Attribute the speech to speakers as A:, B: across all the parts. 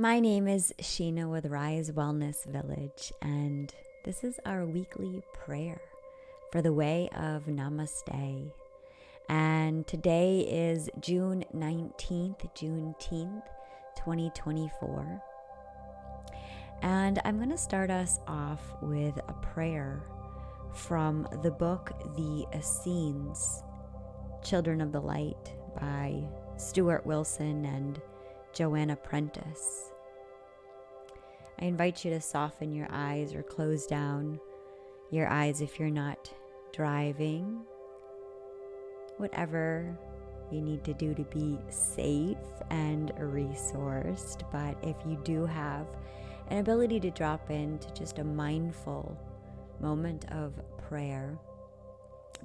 A: My name is Sheena with Rise Wellness Village, and this is our weekly prayer for the Way of Namaste. And today is June 19th, Juneteenth, 2024. And I'm going to start us off with a prayer from the book The Essenes, Children of the Light by Stuart Wilson and Joanna Prentice. I invite you to soften your eyes or close down your eyes if you're not driving. Whatever you need to do to be safe and resourced. But if you do have an ability to drop into just a mindful moment of prayer,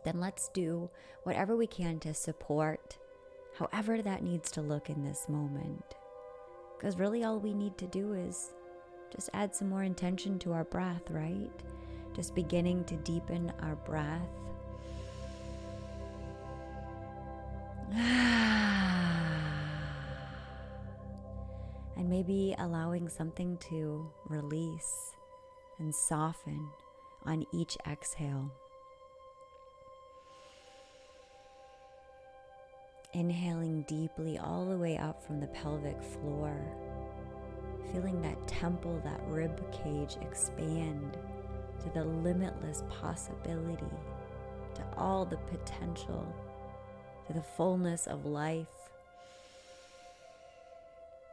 A: then let's do whatever we can to support however that needs to look in this moment. Because really all we need to do is just add some more intention to our breath, right? Just beginning to deepen our breath. And maybe allowing something to release and soften on each exhale. Inhaling deeply all the way up from the pelvic floor. Feeling that temple, that rib cage expand to the limitless possibility, to all the potential, to the fullness of life.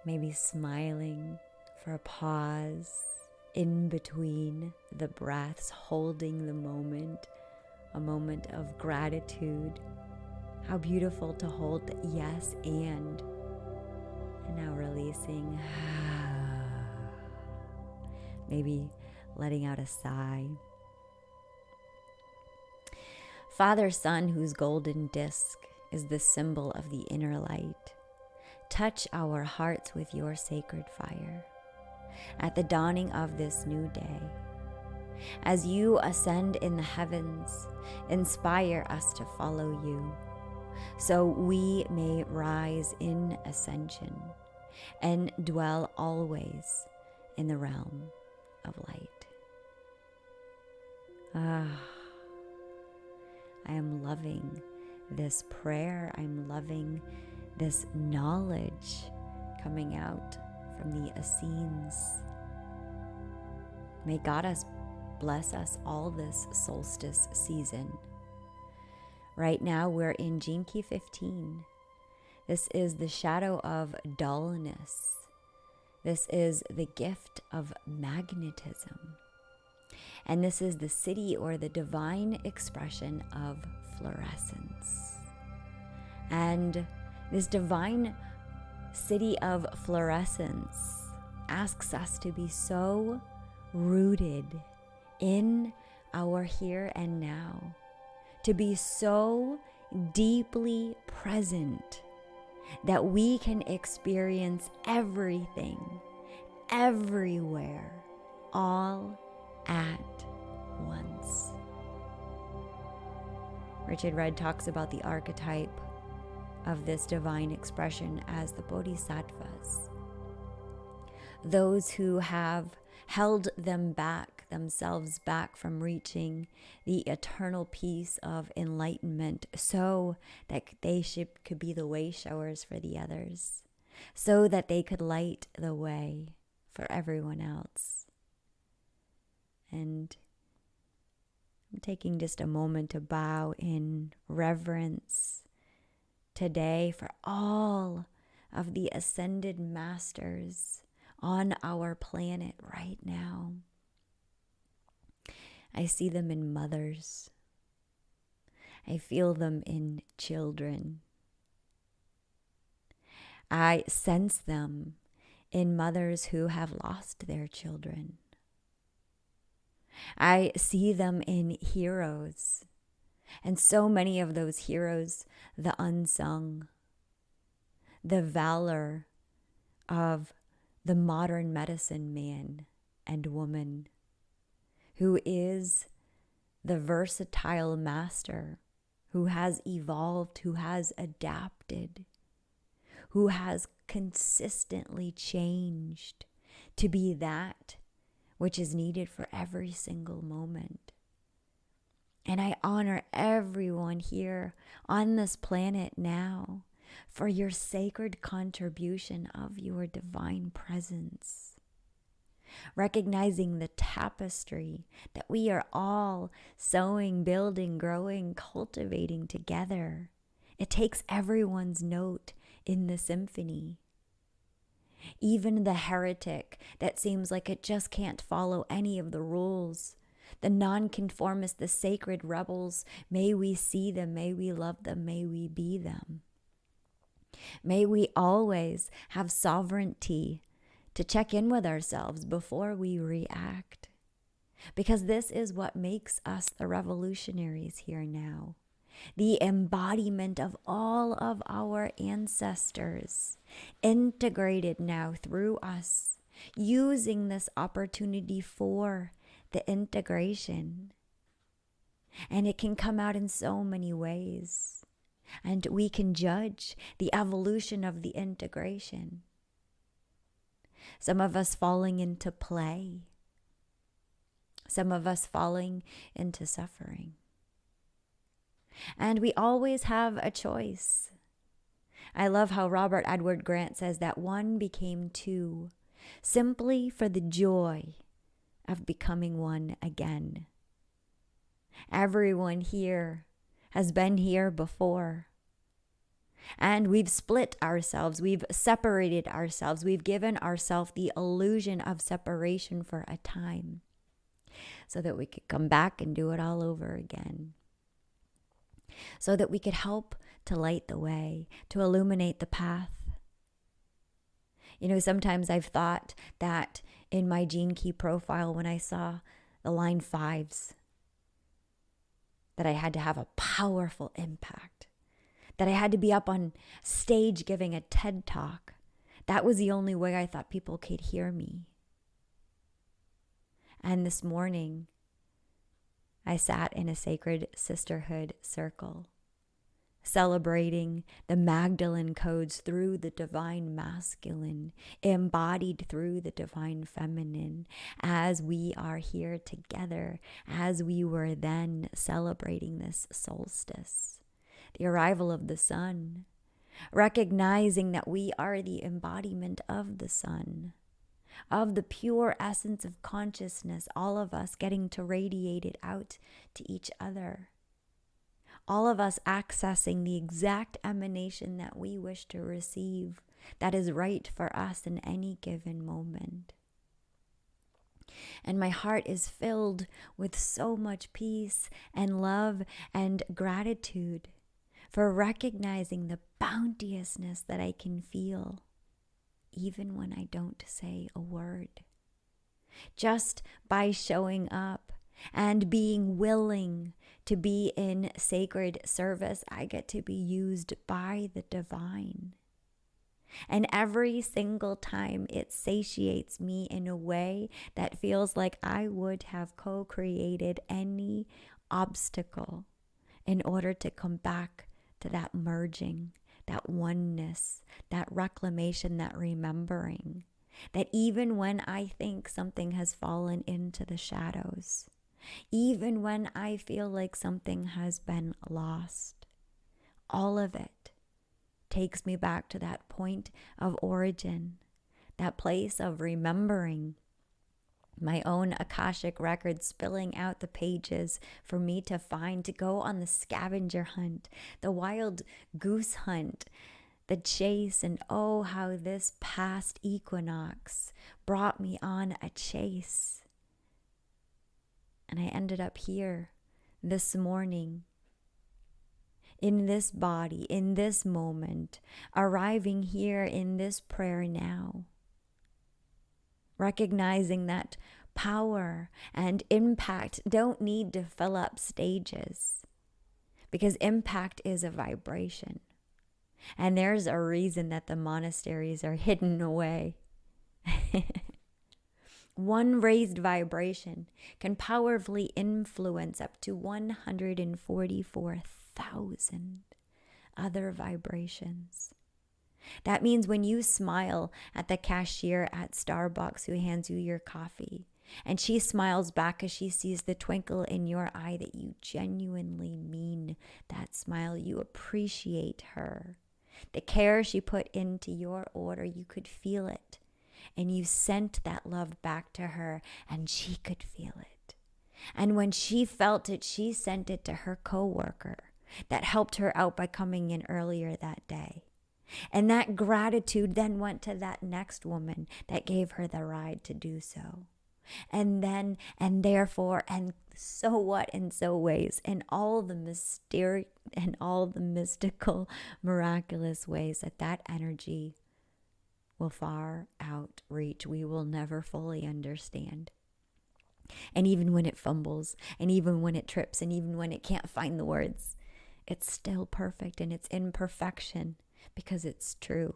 A: Maybe smiling for a pause in between the breaths, holding the moment, a moment of gratitude. How beautiful to hold the yes and now releasing. Maybe letting out a sigh. Father, Son, whose golden disk is the symbol of the inner light, touch our hearts with your sacred fire at the dawning of this new day. As you ascend in the heavens, inspire us to follow you, so we may rise in ascension and dwell always in the realm of light. I am loving this prayer. I'm loving this knowledge coming out from the Essenes. May Goddess bless us all this solstice season. Right now we're in Gene Key 15. This is the Shadow of Dullness. This is the Gift of Magnetism. And this is the city or the divine expression of Florescence. And this divine city of Florescence asks us to be so rooted in our here and now, to be so deeply present that we can experience everything, everywhere, all at once. Richard Rudd talks about the archetype of this divine expression as the bodhisattvas, those who have held themselves back from reaching the eternal peace of enlightenment so that they could be the way showers for the others, so that they could light the way for everyone else. And I'm taking just a moment to bow in reverence today for all of the ascended masters on our planet right now. I see them in mothers. I feel them in children. I sense them in mothers who have lost their children. I see them in heroes, and so many of those heroes, the unsung, the valor of the modern medicine man and woman, who is the versatile master, who has evolved, who has adapted, who has consistently changed to be that which is needed for every single moment. And I honor everyone here on this planet now for your sacred contribution of your divine presence. Recognizing the tapestry that we are all sewing, building, growing, cultivating together. It takes everyone's note in the symphony. Even the heretic that seems like it just can't follow any of the rules. The nonconformists, the sacred rebels, may we see them, may we love them, may we be them. May we always have sovereignty to check in with ourselves before we react. Because this is what makes us the revolutionaries here now. The embodiment of all of our ancestors, integrated now through us, using this opportunity for the integration. And it can come out in so many ways. And we can judge the evolution of the integration. Some of us falling into play. Some of us falling into suffering. And we always have a choice. I love how Robert Edward Grant says that one became two, simply for the joy of becoming one again. Everyone here has been here before. And we've split ourselves, we've separated ourselves, we've given ourselves the illusion of separation for a time so that we could come back and do it all over again. So that we could help to light the way, to illuminate the path. You know, sometimes I've thought that in my gene key profile when I saw the line 5s, that I had to have a powerful impact, that I had to be up on stage giving a TED Talk. That was the only way I thought people could hear me. And this morning, I sat in a sacred sisterhood circle, celebrating the Magdalene codes through the divine masculine, embodied through the divine feminine, as we are here together, as we were then celebrating this solstice, the arrival of the sun, recognizing that we are the embodiment of the sun, of the pure essence of consciousness, all of us getting to radiate it out to each other. All of us accessing the exact emanation that we wish to receive, that is right for us in any given moment. And my heart is filled with so much peace and love and gratitude for recognizing the bounteousness that I can feel, even when I don't say a word. Just by showing up and being willing to be in sacred service, I get to be used by the divine. And every single time it satiates me in a way that feels like I would have co-created any obstacle in order to come back to that merging, that oneness, that reclamation, that remembering. That even when I think something has fallen into the shadows, even when I feel like something has been lost, all of it takes me back to that point of origin, that place of remembering my own Akashic record, spilling out the pages for me to find, to go on the scavenger hunt, the wild goose hunt, the chase. And oh, how this past equinox brought me on a chase. And I ended up here this morning, in this body, in this moment, arriving here in this prayer now. Recognizing that power and impact don't need to fill up stages, because impact is a vibration. And there's a reason that the monasteries are hidden away. One raised vibration can powerfully influence up to 144,000 other vibrations. That means when you smile at the cashier at Starbucks who hands you your coffee, and she smiles back as she sees the twinkle in your eye, that you genuinely mean that smile. You appreciate her. The care she put into your order, you could feel it. And you sent that love back to her, and she could feel it. And when she felt it, she sent it to her coworker that helped her out by coming in earlier that day. And that gratitude then went to that next woman that gave her the ride to do so. And then, and therefore, and so what in so ways, in all the mysterious and all the mystical, miraculous ways that energy will far outreach. We will never fully understand. And even when it fumbles, and even when it trips, and even when it can't find the words, it's still perfect in its imperfection because it's true.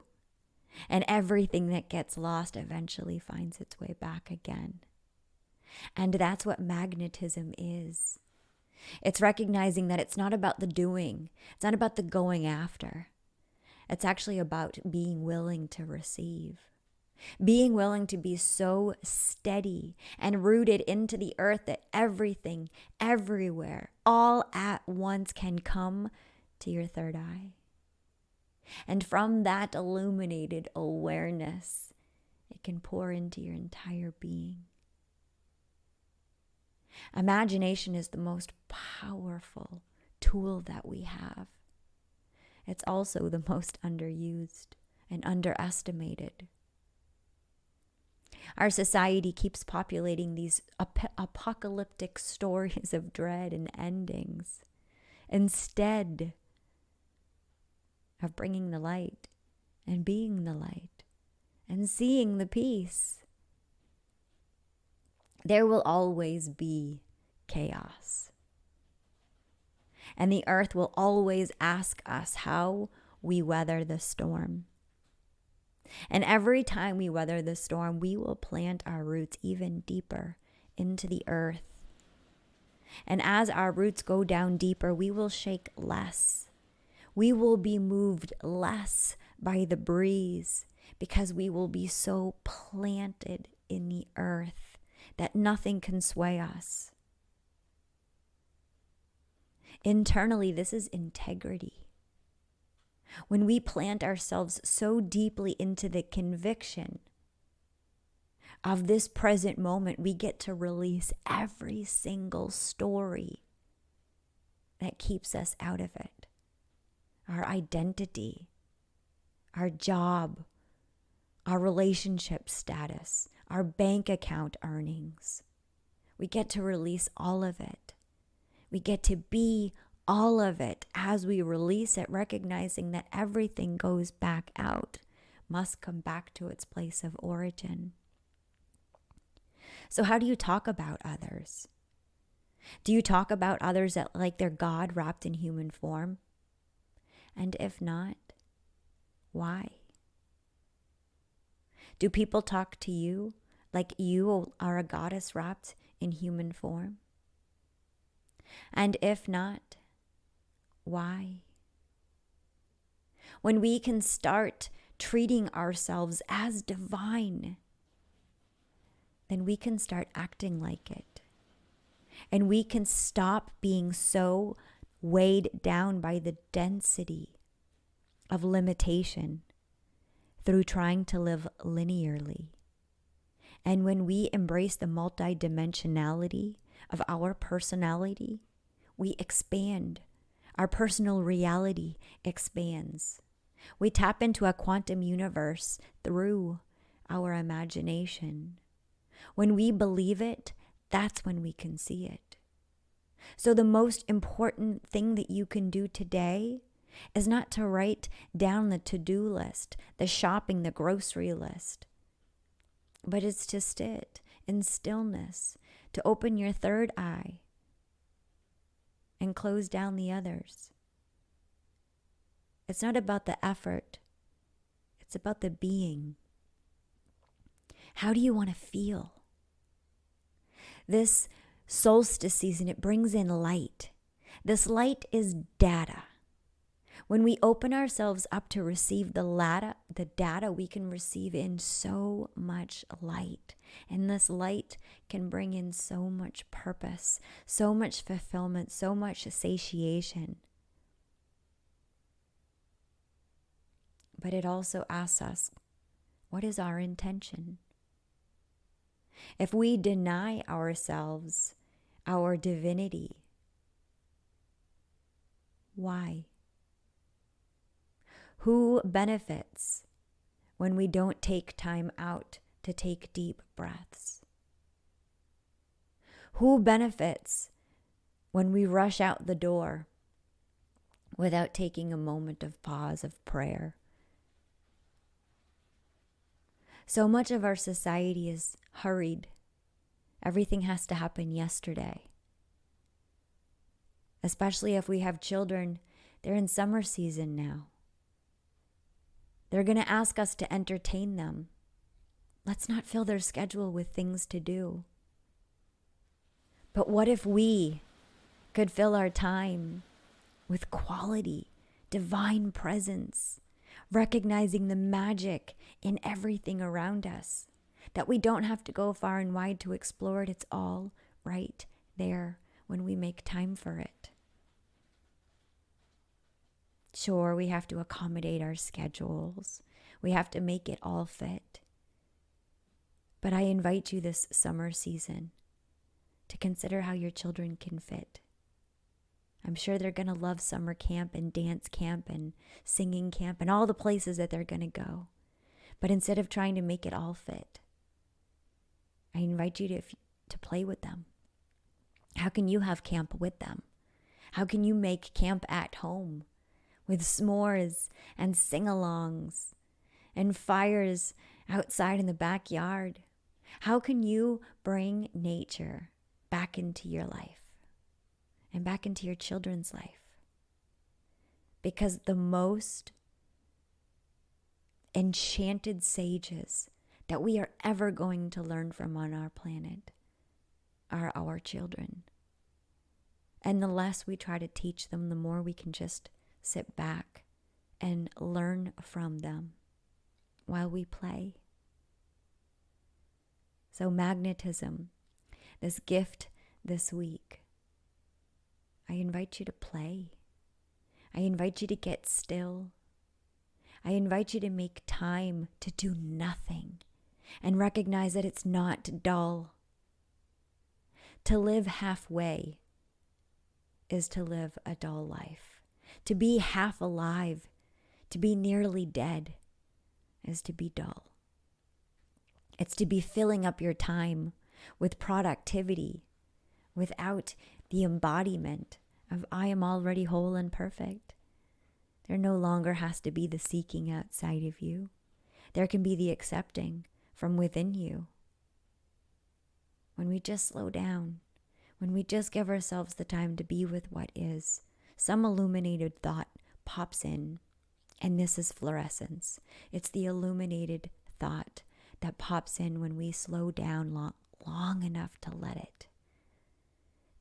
A: And everything that gets lost eventually finds its way back again. And that's what magnetism is. It's recognizing that it's not about the doing. It's not about the going after. It's actually about being willing to receive. Being willing to be so steady and rooted into the earth that everything, everywhere, all at once can come to your third eye. And from that illuminated awareness, it can pour into your entire being. Imagination is the most powerful tool that we have. It's also the most underused and underestimated. Our society keeps populating these apocalyptic stories of dread and endings instead of bringing the light and being the light and seeing the peace. There will always be chaos. And the earth will always ask us how we weather the storm. And every time we weather the storm, we will plant our roots even deeper into the earth. And as our roots go down deeper, we will shake less. We will be moved less by the breeze because we will be so planted in the earth that nothing can sway us. Internally, this is integrity. When we plant ourselves so deeply into the conviction of this present moment, we get to release every single story that keeps us out of it. Our identity, our job, our relationship status, our bank account earnings. We get to release all of it. We get to be all of it as we release it, recognizing that everything goes back out, must come back to its place of origin. So how do you talk about others? Do you talk about others like they're God wrapped in human form? And if not, why? Do people talk to you like you are a goddess wrapped in human form? And if not, why? When we can start treating ourselves as divine, then we can start acting like it. And we can stop being so weighed down by the density of limitation through trying to live linearly. And when we embrace the multidimensionality of our personality, we expand. Our personal reality expands. We tap into a quantum universe through our imagination. When we believe it, that's when we can see it. So the most important thing that you can do today is not to write down the to-do list, the shopping, the grocery list, but it's to sit in stillness, to open your third eye and close down the others. It's not about the effort. It's about the being. How do you want to feel? This solstice season, it brings in light. This light is data. When we open ourselves up to receive the data, we can receive in so much light. And this light can bring in so much purpose, so much fulfillment, so much satiation. But it also asks us, what is our intention? If we deny ourselves our divinity, why? Who benefits when we don't take time out to take deep breaths? Who benefits when we rush out the door without taking a moment of pause, of prayer? So much of our society is hurried. Everything has to happen yesterday. Especially if we have children, they're in summer season now. They're going to ask us to entertain them. Let's not fill their schedule with things to do. But what if we could fill our time with quality, divine presence, recognizing the magic in everything around us, that we don't have to go far and wide to explore it. It's all right there when we make time for it. Sure, we have to accommodate our schedules. We have to make it all fit. But I invite you this summer season to consider how your children can fit. I'm sure they're going to love summer camp and dance camp and singing camp and all the places that they're going to go. But instead of trying to make it all fit, I invite you to play with them. How can you have camp with them? How can you make camp at home with s'mores and sing-alongs and fires outside in the backyard? How can you bring nature back into your life and back into your children's life? Because the most enchanted sages that we are ever going to learn from on our planet are our children. And the less we try to teach them, the more we can just sit back and learn from them while we play. So magnetism, this gift this week, I invite you to play. I invite you to get still. I invite you to make time to do nothing and recognize that it's not dull. To live halfway is to live a dull life. To be half alive, to be nearly dead, is to be dull. It's to be filling up your time with productivity without the embodiment of I am already whole and perfect. There no longer has to be the seeking outside of you. There can be the accepting from within you. When we just slow down, when we just give ourselves the time to be with what is, some illuminated thought pops in, and this is Florescence. It's the illuminated thought that pops in when we slow down long enough to let it.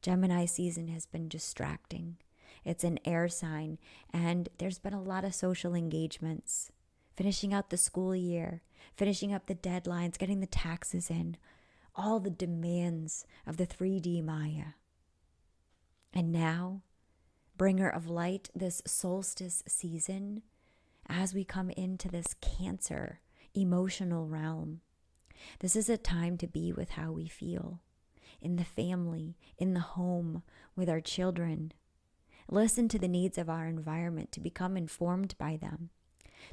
A: Gemini season has been distracting. It's an air sign, and there's been a lot of social engagements. Finishing out the school year, finishing up the deadlines, getting the taxes in, all the demands of the 3D Maya. And now, bringer of light, this solstice season, as we come into this Cancer emotional realm, this is a time to be with how we feel, in the family, in the home, with our children. Listen to the needs of our environment, to become informed by them,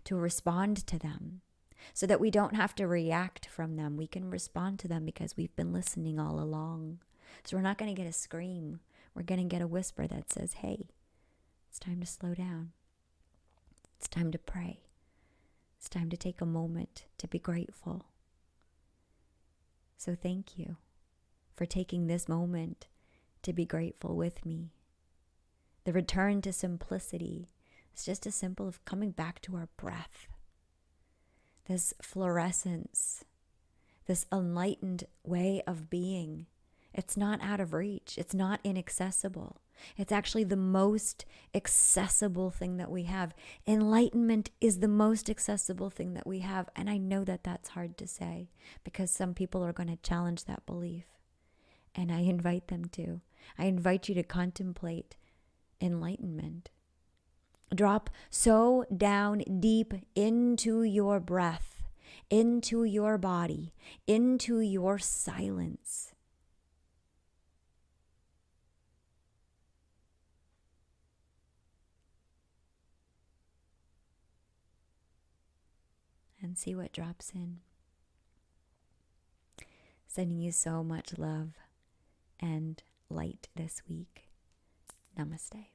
A: to respond to them, so that we don't have to react from them. We can respond to them because we've been listening all along. So we're not going to get a scream. We're going to get a whisper that says, hey, it's time to slow down. It's time to pray. It's time to take a moment to be grateful. So thank you for taking this moment to be grateful with me. The return to simplicity is just as simple as coming back to our breath. This fluorescence, this enlightened way of being It's not out of reach. It's not inaccessible. It's actually the most accessible thing that we have. Enlightenment is the most accessible thing that we have. And I know that that's hard to say because some people are going to challenge that belief. And I invite them to. I invite you to contemplate enlightenment. Drop so down deep into your breath, into your body, into your silence. And see what drops in. Sending you so much love and light this week. Namaste.